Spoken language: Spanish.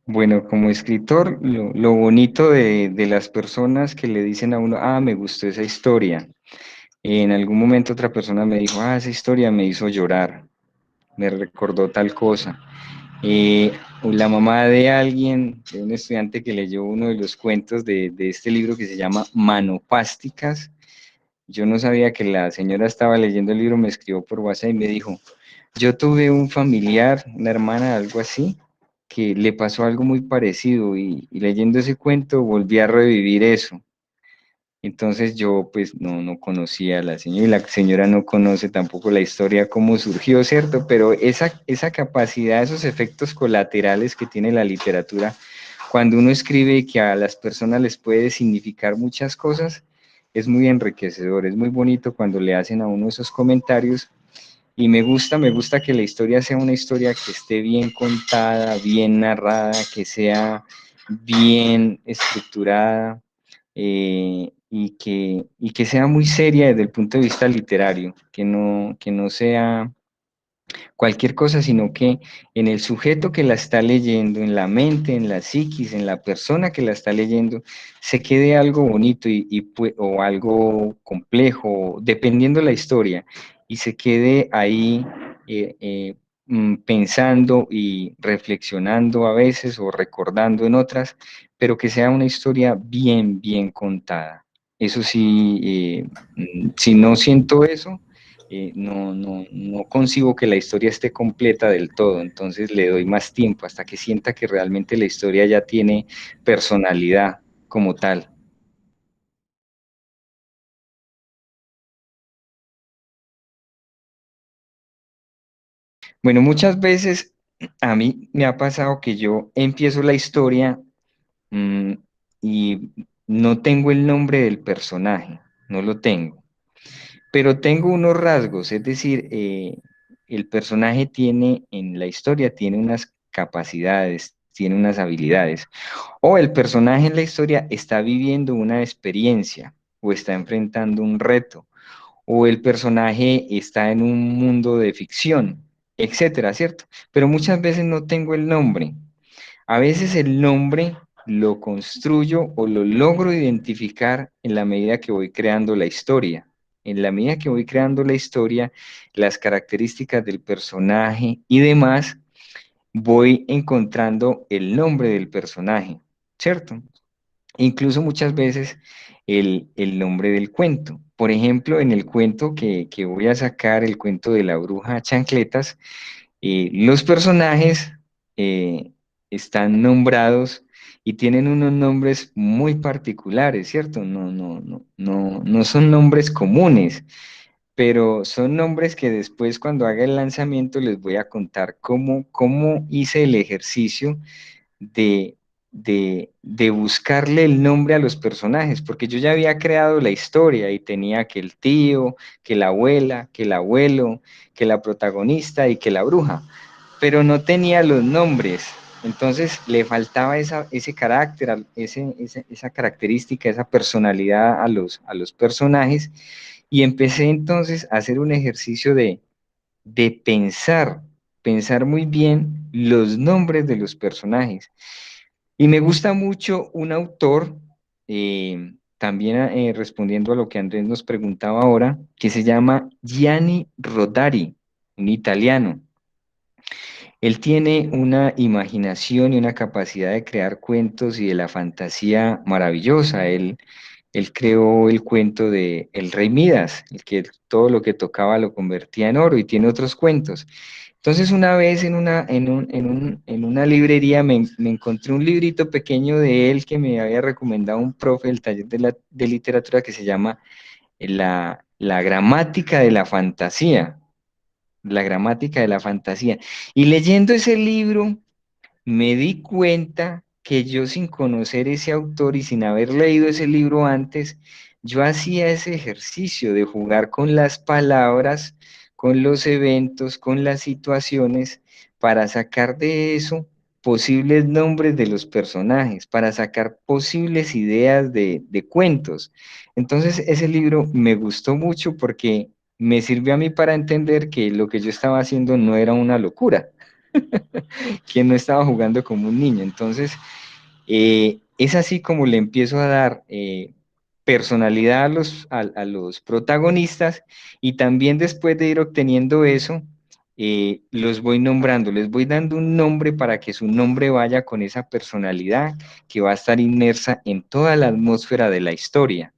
Bueno, como escritor, lo bonito de las personas que le dicen a uno, ah, me gustó esa historia. En algún momento otra persona me dijo, ah, esa historia me hizo llorar, me recordó tal cosa. La mamá de alguien, de un estudiante que leyó uno de los cuentos de este libro que se llama Manopásticas, yo no sabía que la señora estaba leyendo el libro, me escribió por WhatsApp y me dijo, yo tuve un familiar, una hermana, algo así, que le pasó algo muy parecido y leyendo ese cuento volví a revivir eso. Entonces yo pues no conocía a la señora y la señora no conoce tampoco la historia, cómo surgió, ¿cierto? Pero esa capacidad, esos efectos colaterales que tiene la literatura, cuando uno escribe y que a las personas les puede significar muchas cosas, es muy enriquecedor, es muy bonito cuando le hacen a uno esos comentarios y me gusta que la historia sea una historia que esté bien contada, bien narrada, que sea bien estructurada y que sea muy seria desde el punto de vista literario, que no sea cualquier cosa, sino que en el sujeto que la está leyendo, en la mente, en la psiquis, en la persona que la está leyendo, se quede algo bonito o algo complejo, dependiendo la historia, y se quede ahí pensando y reflexionando a veces o recordando en otras, pero que sea una historia bien contada. Eso sí, si no siento eso, no concibo que la historia esté completa del todo, entonces le doy más tiempo hasta que sienta que realmente la historia ya tiene personalidad como tal. Bueno, muchas veces a mí me ha pasado que yo empiezo la historia mm, y no tengo el nombre del personaje, no lo tengo, pero tengo unos rasgos, es decir, el personaje tiene en la historia, tiene unas capacidades, tiene unas habilidades. O el personaje en la historia está viviendo una experiencia o está enfrentando un reto, o el personaje está en un mundo de ficción, etcétera, ¿cierto? Pero muchas veces no tengo el nombre. A veces el nombre lo construyo o lo logro identificar en la medida que voy creando la historia. En la medida que voy creando la historia, las características del personaje y demás, voy encontrando el nombre del personaje, ¿cierto? Incluso muchas veces el nombre del cuento. Por ejemplo, en el cuento que voy a sacar, el cuento de la bruja Chancletas, los personajes eh, están nombrados y tienen unos nombres muy particulares, ¿cierto? No son nombres comunes, pero son nombres que después cuando haga el lanzamiento les voy a contar cómo hice el ejercicio de, de buscarle el nombre a los personajes, porque yo ya había creado la historia y tenía que el tío, que la abuela, que el abuelo, que la protagonista y que la bruja, pero no tenía los nombres. Entonces le faltaba ese carácter, esa característica, esa personalidad a los personajes y empecé entonces a hacer un ejercicio de pensar muy bien los nombres de los personajes. Y me gusta mucho un autor, también respondiendo a lo que Andrés nos preguntaba ahora, que se llama Gianni Rodari, un italiano. Él tiene una imaginación y una capacidad de crear cuentos y de la fantasía maravillosa. Él creó el cuento de El Rey Midas, el que todo lo que tocaba lo convertía en oro y tiene otros cuentos. Entonces una vez en una librería me encontré un librito pequeño de él que me había recomendado un profe del taller de literatura que se llama La gramática de la fantasía. La gramática de la fantasía. Y leyendo ese libro me di cuenta que yo sin conocer ese autor y sin haber leído ese libro antes, yo hacía ese ejercicio de jugar con las palabras, con los eventos, con las situaciones, para sacar de eso posibles nombres de los personajes, para sacar posibles ideas de cuentos. Entonces, ese libro me gustó mucho porque me sirvió a mí para entender que lo que yo estaba haciendo no era una locura, ¿Quién no estaba jugando como un niño? Entonces, es así como le empiezo a dar personalidad a los protagonistas y también después de ir obteniendo eso, los voy nombrando, les voy dando un nombre para que su nombre vaya con esa personalidad que va a estar inmersa en toda la atmósfera de la historia.